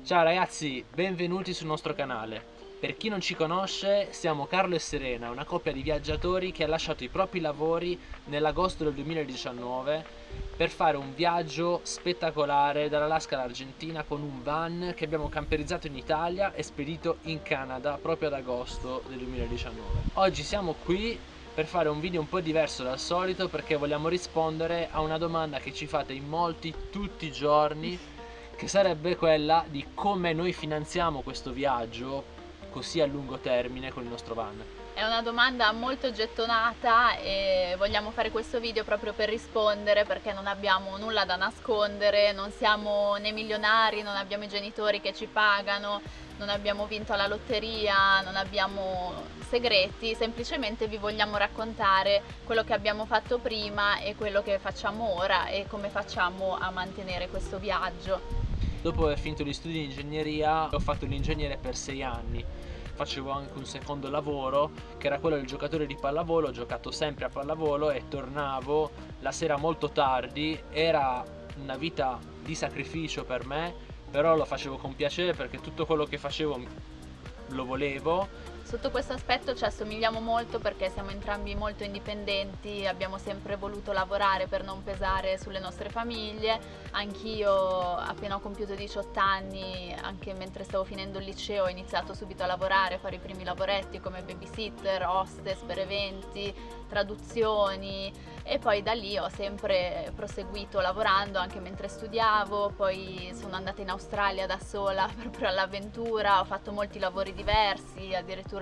Ciao ragazzi, benvenuti sul nostro canale. Per chi non ci conosce, siamo Carlo e Serena, una coppia di viaggiatori che ha lasciato i propri lavori nell'agosto del 2019 per fare un viaggio spettacolare dall'Alaska all'Argentina con un van che abbiamo camperizzato in Italia e spedito in Canada proprio ad agosto del 2019. Oggi siamo qui per fare un video un po' diverso dal solito perché vogliamo rispondere a una domanda che ci fate in molti tutti i giorni, che sarebbe quella di come noi finanziamo questo viaggio così a lungo termine con il nostro van. È una domanda molto gettonata e vogliamo fare questo video proprio per rispondere, perché non abbiamo nulla da nascondere, non siamo né milionari, non abbiamo i genitori che ci pagano, non abbiamo vinto alla lotteria, non abbiamo segreti, semplicemente vi vogliamo raccontare quello che abbiamo fatto prima e quello che facciamo ora e come facciamo a mantenere questo viaggio. Dopo aver finito gli studi di ingegneria ho fatto l'ingegnere per 6 anni. Facevo anche un secondo lavoro che era quello del giocatore di pallavolo. Ho giocato sempre a pallavolo e tornavo la sera molto tardi. Era una vita di sacrificio per me, però lo facevo con piacere perché tutto quello che facevo lo volevo. Sotto questo aspetto ci assomigliamo molto perché siamo entrambi molto indipendenti, abbiamo sempre voluto lavorare per non pesare sulle nostre famiglie. Anch'io appena ho compiuto 18 anni, anche mentre stavo finendo il liceo, ho iniziato subito a lavorare, a fare i primi lavoretti come babysitter, hostess per eventi, traduzioni, e poi da lì ho sempre proseguito lavorando anche mentre studiavo. Poi sono andata in Australia da sola proprio all'avventura, ho fatto molti lavori diversi, addirittura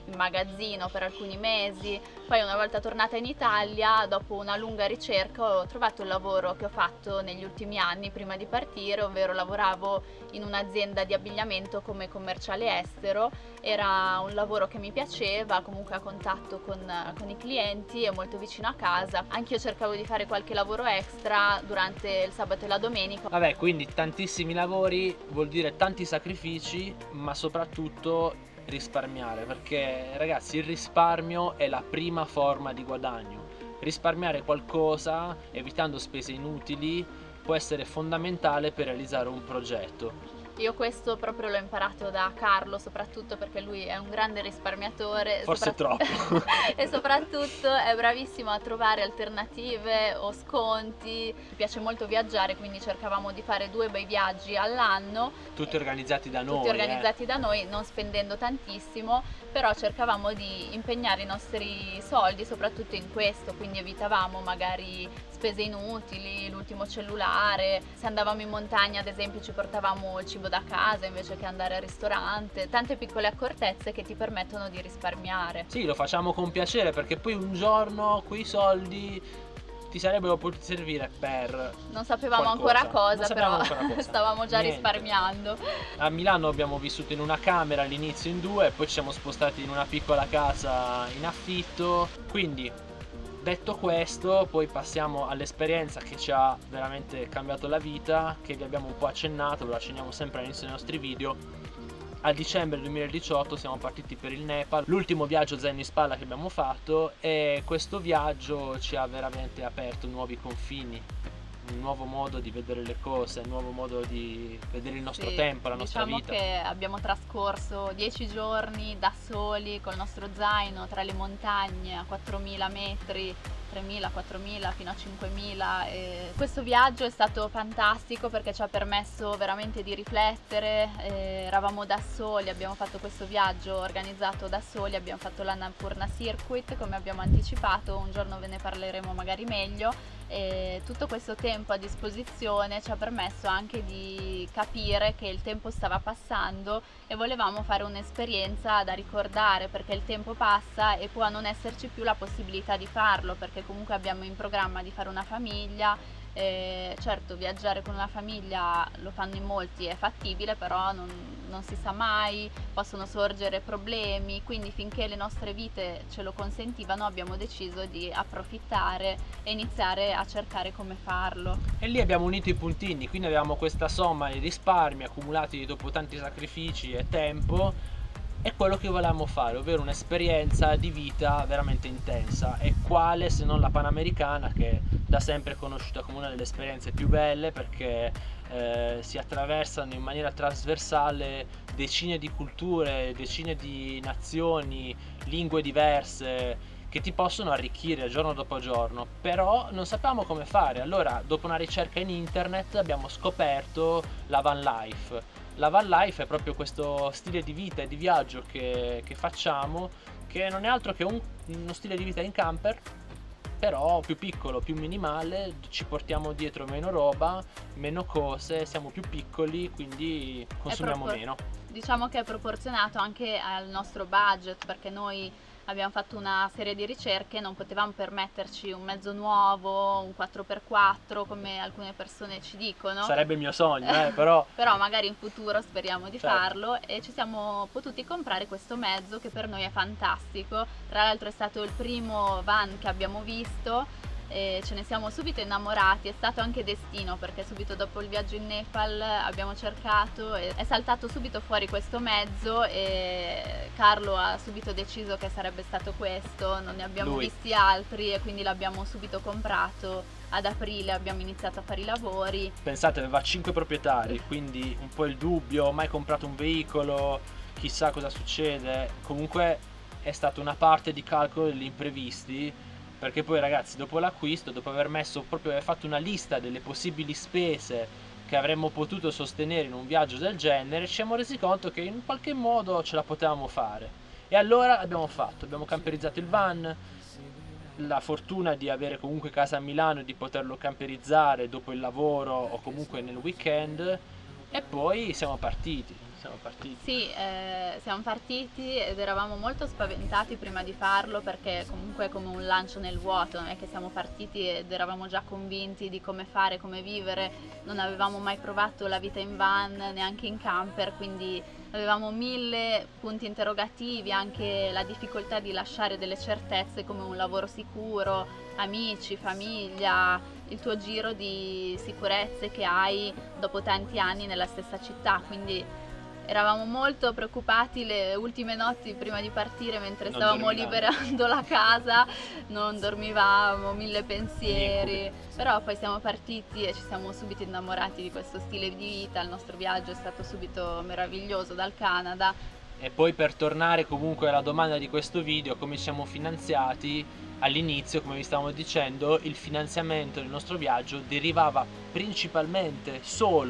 in magazzino per alcuni mesi. Poi una volta tornata in Italia, dopo una lunga ricerca, ho trovato il lavoro che ho fatto negli ultimi anni prima di partire, ovvero lavoravo in un'azienda di abbigliamento come commerciale estero. Era un lavoro che mi piaceva, comunque a contatto con i clienti e molto vicino a casa. Anch'io cercavo di fare qualche lavoro extra durante il sabato e la domenica. Vabbè, quindi tantissimi lavori vuol dire tanti sacrifici, ma soprattutto risparmiare, perché ragazzi il risparmio è la prima forma di guadagno. Risparmiare qualcosa evitando spese inutili può essere fondamentale per realizzare un progetto. Io questo proprio l'ho imparato da Carlo, soprattutto perché lui è un grande risparmiatore. Forse troppo. E soprattutto è bravissimo a trovare alternative o sconti. Mi piace molto viaggiare, quindi cercavamo di fare 2 bei viaggi all'anno. Tutti organizzati da noi. Tutti organizzati da noi, non spendendo tantissimo, però cercavamo di impegnare i nostri soldi soprattutto in questo, quindi evitavamo magari spese inutili, l'ultimo cellulare. Se andavamo in montagna ad esempio ci portavamo il cibo da casa invece che andare al ristorante, tante piccole accortezze che ti permettono di risparmiare. Sì, lo facciamo con piacere perché poi un giorno quei soldi ti sarebbero potuti servire per non sapevamo qualcosa. ancora cosa, Non sapevamo però ancora cosa. stavamo già Niente. risparmiando. A Milano abbiamo vissuto in una camera all'inizio in 2, poi ci siamo spostati in una piccola casa in affitto. Quindi, detto questo, poi passiamo all'esperienza che ci ha veramente cambiato la vita, che vi abbiamo un po' accennato, ve lo accenniamo sempre all'inizio dei nostri video. A dicembre 2018 siamo partiti per il Nepal, l'ultimo viaggio zaino in spalla che abbiamo fatto, e questo viaggio ci ha veramente aperto nuovi confini, un nuovo modo di vedere le cose, un nuovo modo di vedere il nostro tempo, la nostra vita. Diciamo che abbiamo trascorso 10 giorni da soli col nostro zaino tra le montagne a 4000 metri, 3.000, 4.000 fino a 5.000. E questo viaggio è stato fantastico perché ci ha permesso veramente di riflettere. Eravamo da soli, abbiamo fatto questo viaggio organizzato da soli, abbiamo fatto l'Annapurna Circuit come abbiamo anticipato, un giorno ve ne parleremo magari meglio. E tutto questo tempo a disposizione ci ha permesso anche di capire che il tempo stava passando e volevamo fare un'esperienza da ricordare, perché il tempo passa e può non esserci più la possibilità di farlo, perché comunque abbiamo in programma di fare una famiglia. Certo, viaggiare con una famiglia lo fanno in molti, è fattibile, però non si sa mai, possono sorgere problemi, quindi finché le nostre vite ce lo consentivano abbiamo deciso di approfittare e iniziare a cercare come farlo. E lì abbiamo unito i puntini, quindi avevamo questa somma di risparmi accumulati dopo tanti sacrifici e tempo è quello che volevamo fare, ovvero un'esperienza di vita veramente intensa. E quale se non la Panamericana, che da sempre è conosciuta come una delle esperienze più belle, perché si attraversano in maniera trasversale decine di culture, decine di nazioni, lingue diverse, che ti possono arricchire giorno dopo giorno. Però non sapevamo come fare. Allora, dopo una ricerca in internet, abbiamo scoperto la van life. La van life è proprio questo stile di vita e di viaggio che facciamo, che non è altro che uno stile di vita in camper, però più piccolo, più minimale. Ci portiamo dietro meno roba, meno cose, siamo più piccoli, quindi consumiamo meno. Diciamo che è proporzionato anche al nostro budget, perché noi abbiamo fatto una serie di ricerche, non potevamo permetterci un mezzo nuovo, un 4x4 come alcune persone ci dicono. Sarebbe il mio sogno, però però magari in futuro speriamo di certo, farlo, e ci siamo potuti comprare questo mezzo che per noi è fantastico. Tra l'altro è stato il primo van che abbiamo visto e ce ne siamo subito innamorati. È stato anche destino, perché subito dopo il viaggio in Nepal abbiamo cercato e è saltato subito fuori questo mezzo, e Carlo ha subito deciso che sarebbe stato questo. Non ne abbiamo visti altri e quindi l'abbiamo subito comprato. Ad aprile abbiamo iniziato a fare i lavori. Pensate, aveva 5 proprietari, quindi un po' il dubbio: ho mai comprato un veicolo, chissà cosa succede. Comunque è stata una parte di calcolo degli imprevisti, perché poi ragazzi, dopo l'acquisto, dopo aver fatto una lista delle possibili spese che avremmo potuto sostenere in un viaggio del genere, ci siamo resi conto che in qualche modo ce la potevamo fare. E allora abbiamo camperizzato il van, la fortuna di avere comunque casa a Milano e di poterlo camperizzare dopo il lavoro o comunque nel weekend, e poi siamo partiti. Sì, siamo partiti ed eravamo molto spaventati prima di farlo, perché comunque è come un lancio nel vuoto. Non è che siamo partiti ed eravamo già convinti di come fare, come vivere. Non avevamo mai provato la vita in van, neanche in camper, quindi avevamo 1000 punti interrogativi, anche la difficoltà di lasciare delle certezze come un lavoro sicuro, amici, famiglia, il tuo giro di sicurezze che hai dopo tanti anni nella stessa città. Quindi eravamo molto preoccupati le ultime notti prima di partire, mentre stavamo liberando la casa, non dormivamo, 1000 pensieri. Però poi siamo partiti e ci siamo subito innamorati di questo stile di vita. Il nostro viaggio è stato subito meraviglioso dal Canada. E poi, per tornare comunque alla domanda di questo video, come siamo finanziati, all'inizio, come vi stavamo dicendo, il finanziamento del nostro viaggio derivava principalmente,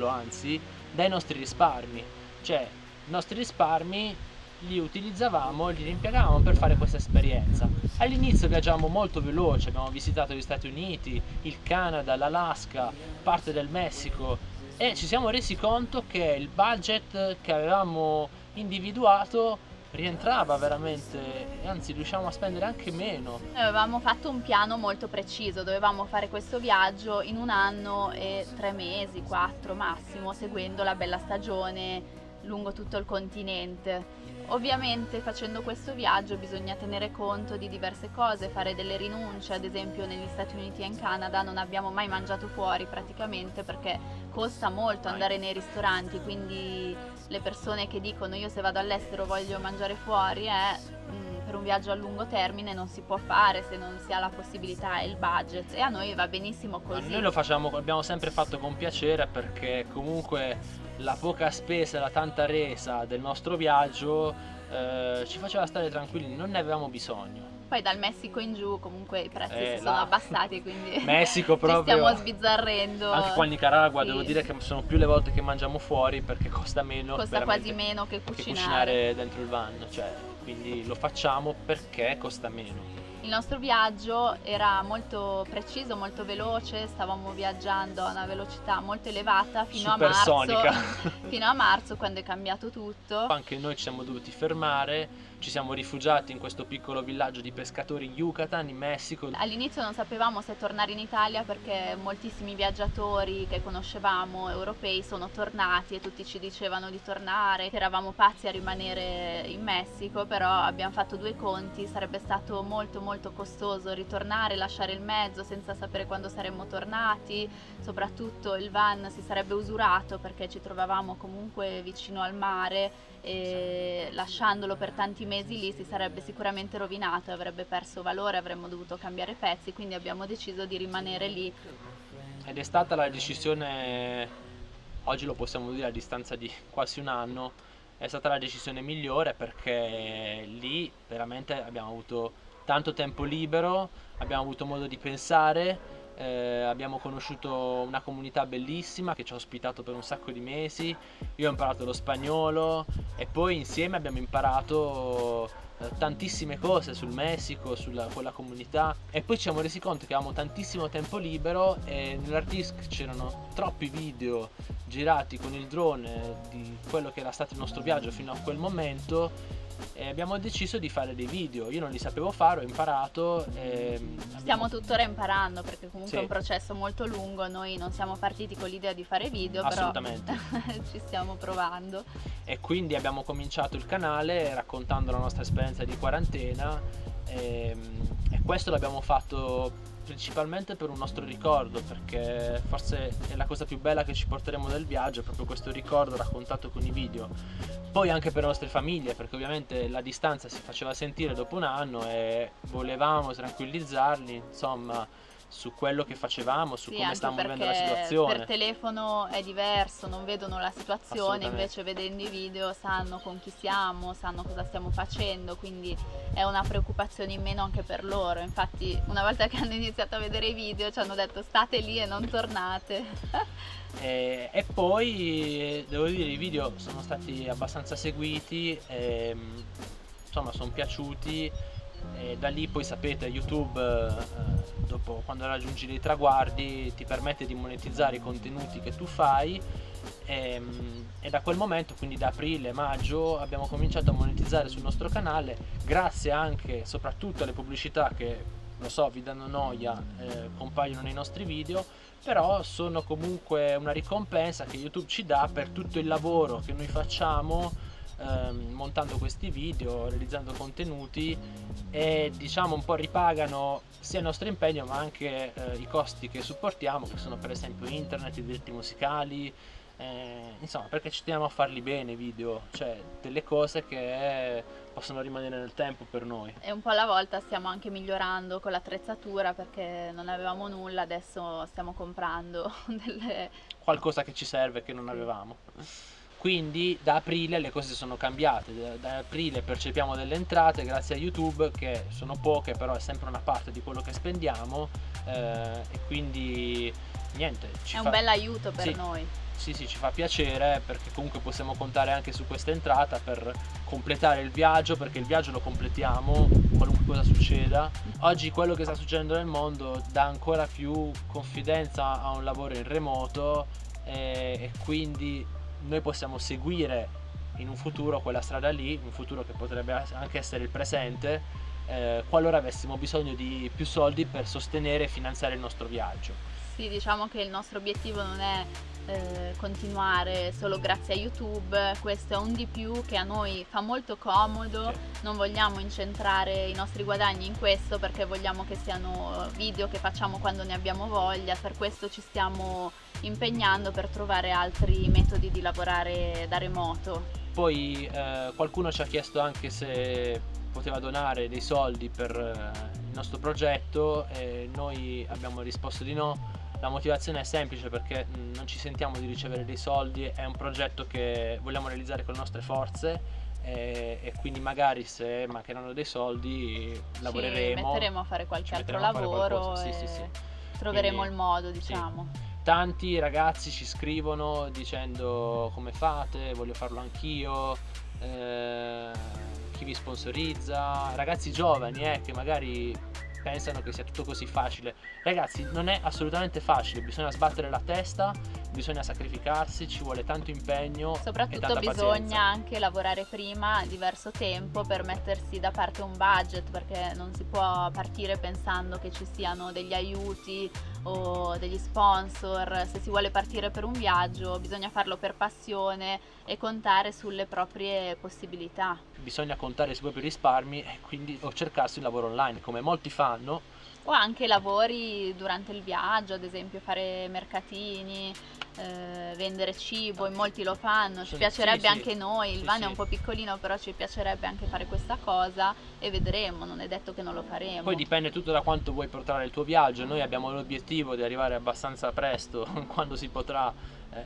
anzi, dai nostri risparmi. Cioè, i nostri risparmi li utilizzavamo, li rimpiegavamo per fare questa esperienza. All'inizio viaggiavamo molto veloce, abbiamo visitato gli Stati Uniti, il Canada, l'Alaska, parte del Messico, e ci siamo resi conto che il budget che avevamo individuato rientrava veramente, anzi riusciamo a spendere anche meno. Noi avevamo fatto un piano molto preciso, dovevamo fare questo viaggio in 1 anno e 3 mesi, 4 massimo, seguendo la bella stagione lungo tutto il continente. Ovviamente facendo questo viaggio bisogna tenere conto di diverse cose, fare delle rinunce. Ad esempio negli Stati Uniti e in Canada non abbiamo mai mangiato fuori praticamente, perché costa molto andare nei ristoranti, quindi le persone che dicono io se vado all'estero voglio mangiare fuori per un viaggio a lungo termine non si può fare se non si ha la possibilità e il budget, e a noi va benissimo così. Noi lo abbiamo sempre fatto con piacere, perché comunque la poca spesa, la tanta resa del nostro viaggio ci faceva stare tranquilli, non ne avevamo bisogno. Poi dal Messico in giù comunque i prezzi si sono abbassati, quindi Messico proprio, ci stiamo sbizzarrendo. Anche qua in Nicaragua, sì. Devo dire che sono più le volte che mangiamo fuori, perché costa meno, costa quasi meno che cucinare dentro il van, cioè, quindi lo facciamo perché costa meno. Il nostro viaggio era molto preciso, molto veloce, stavamo viaggiando a una velocità molto elevata fino a marzo, quando è cambiato tutto. Anche noi ci siamo dovuti fermare, ci siamo rifugiati in questo piccolo villaggio di pescatori in Yucatan, in Messico. All'inizio non sapevamo se tornare in Italia, perché moltissimi viaggiatori che conoscevamo, europei, sono tornati e tutti ci dicevano di tornare, che eravamo pazzi a rimanere in Messico. Però abbiamo fatto 2 conti, sarebbe stato molto molto costoso ritornare, lasciare il mezzo senza sapere quando saremmo tornati, soprattutto il van si sarebbe usurato perché ci trovavamo comunque vicino al mare e lasciandolo per tanti mesi lì si sarebbe sicuramente rovinato e avrebbe perso valore, avremmo dovuto cambiare pezzi, quindi abbiamo deciso di rimanere lì. Ed è stata la decisione, oggi lo possiamo dire a distanza di quasi un anno, è stata la decisione migliore perché lì veramente abbiamo avuto tanto tempo libero, abbiamo avuto modo di pensare, abbiamo conosciuto una comunità bellissima che ci ha ospitato per un sacco di mesi, io ho imparato lo spagnolo e poi insieme abbiamo imparato tantissime cose sul Messico, sulla quella comunità, e poi ci siamo resi conto che avevamo tantissimo tempo libero e nell'hard disk c'erano troppi video girati con il drone di quello che era stato il nostro viaggio fino a quel momento e abbiamo deciso di fare dei video. Io non li sapevo fare, ho imparato Stiamo tuttora imparando perché comunque Sì. è un processo molto lungo, noi non siamo partiti con l'idea di fare video, Assolutamente. però ci stiamo provando. E quindi abbiamo cominciato il canale raccontando la nostra esperienza di quarantena e questo l'abbiamo fatto principalmente per un nostro ricordo, perché forse è la cosa più bella che ci porteremo del viaggio, è proprio questo ricordo raccontato con i video. Poi anche per le nostre famiglie, perché ovviamente la distanza si faceva sentire dopo un anno e volevamo tranquillizzarli, insomma, su quello che facevamo, su Sì, come anche stavamo vivendo la perché situazione. per telefono è diverso, non vedono la situazione, Assolutamente. invece vedendo i video sanno con chi siamo, sanno cosa stiamo facendo, quindi è una preoccupazione in meno anche per loro. Infatti una volta che hanno iniziato a vedere i video ci hanno detto state lì e non tornate. E poi devo dire i video sono stati abbastanza seguiti, insomma sono piaciuti e da lì poi sapete YouTube dopo quando raggiungi dei traguardi ti permette di monetizzare i contenuti che tu fai e da quel momento, quindi da aprile, maggio, abbiamo cominciato a monetizzare sul nostro canale grazie anche soprattutto alle pubblicità che, lo so, vi danno noia, compaiono nei nostri video, però sono comunque una ricompensa che YouTube ci dà per tutto il lavoro che noi facciamo montando questi video, realizzando contenuti e diciamo un po' ripagano sia il nostro impegno ma anche i costi che supportiamo, che sono per esempio internet, i diritti musicali, insomma, perché ci teniamo a farli bene i video, cioè delle cose che possono rimanere nel tempo per noi. E un po' alla volta stiamo anche migliorando con l'attrezzatura perché non avevamo nulla, adesso stiamo comprando delle... Qualcosa che ci serve che non avevamo. Quindi da aprile le cose sono cambiate, da aprile percepiamo delle entrate grazie a YouTube che sono poche, però è sempre una parte di quello che spendiamo e quindi niente, È un bel aiuto per Sì. noi. Sì, ci fa piacere perché comunque possiamo contare anche su questa entrata per completare il viaggio, perché il viaggio lo completiamo qualunque cosa succeda. Oggi quello che sta succedendo nel mondo dà ancora più confidenza a un lavoro in remoto e quindi noi possiamo seguire in un futuro quella strada lì, un futuro che potrebbe anche essere il presente, qualora avessimo bisogno di più soldi per sostenere e finanziare il nostro viaggio. Sì, diciamo che il nostro obiettivo non è continuare solo grazie a YouTube, questo è un di più che a noi fa molto comodo, Sì. non vogliamo incentrare i nostri guadagni in questo perché vogliamo che siano video che facciamo quando ne abbiamo voglia, per questo ci stiamo impegnando per trovare altri metodi di lavorare da remoto. Poi qualcuno ci ha chiesto anche se poteva donare dei soldi per il nostro progetto e noi abbiamo risposto di no. La motivazione è semplice perché non ci sentiamo di ricevere dei soldi, è un progetto che vogliamo realizzare con le nostre forze e quindi magari se mancheranno dei soldi lavoreremo. Ci metteremo a fare qualche ci altro metteremo a fare lavoro qualcosa, e sì. troveremo Quindi, il modo, sì. diciamo. Tanti ragazzi ci scrivono dicendo come fate, voglio farlo anch'io, chi vi sponsorizza, ragazzi giovani che magari pensano che sia tutto così facile. Ragazzi, non è assolutamente facile, bisogna sbattere la testa bisogna sacrificarsi, ci vuole tanto impegno e Soprattutto tanta bisogna pazienza. anche lavorare prima diverso tempo per mettersi da parte un budget, perché non si può partire pensando che ci siano degli aiuti o degli sponsor. Se si vuole partire per un viaggio bisogna farlo per passione e contare sulle proprie possibilità. Bisogna contare sui propri risparmi e quindi o cercarsi un lavoro online, come molti fanno. O anche lavori durante il viaggio, ad esempio fare mercatini, vendere cibo, in molti lo fanno, ci Sì, piacerebbe sì, anche noi, il sì, van è sì. un po' piccolino, però ci piacerebbe anche fare questa cosa e vedremo, non è detto che non lo faremo. Poi dipende tutto da quanto vuoi portare il tuo viaggio. Noi abbiamo l'obiettivo di arrivare abbastanza presto, quando si potrà,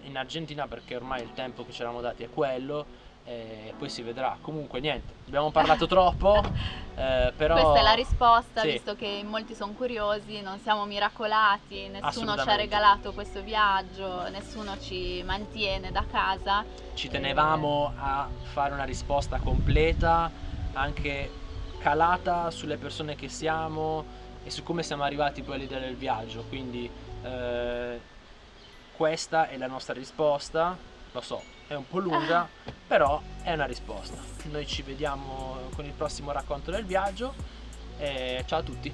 in Argentina, perché ormai il tempo che ci eravamo dati è quello. E poi si vedrà. Comunque niente, abbiamo parlato troppo, però Questa è la risposta, sì, visto che in molti sono curiosi, non siamo miracolati, nessuno ci ha assolutamente. regalato questo viaggio, nessuno ci mantiene da casa. Ci tenevamo a fare una risposta completa, anche calata sulle persone che siamo e su come siamo arrivati poi all'idea del viaggio. Quindi questa è la nostra risposta. Lo so, è un po' lunga, però è una risposta. Noi ci vediamo con il prossimo racconto del viaggio e ciao a tutti.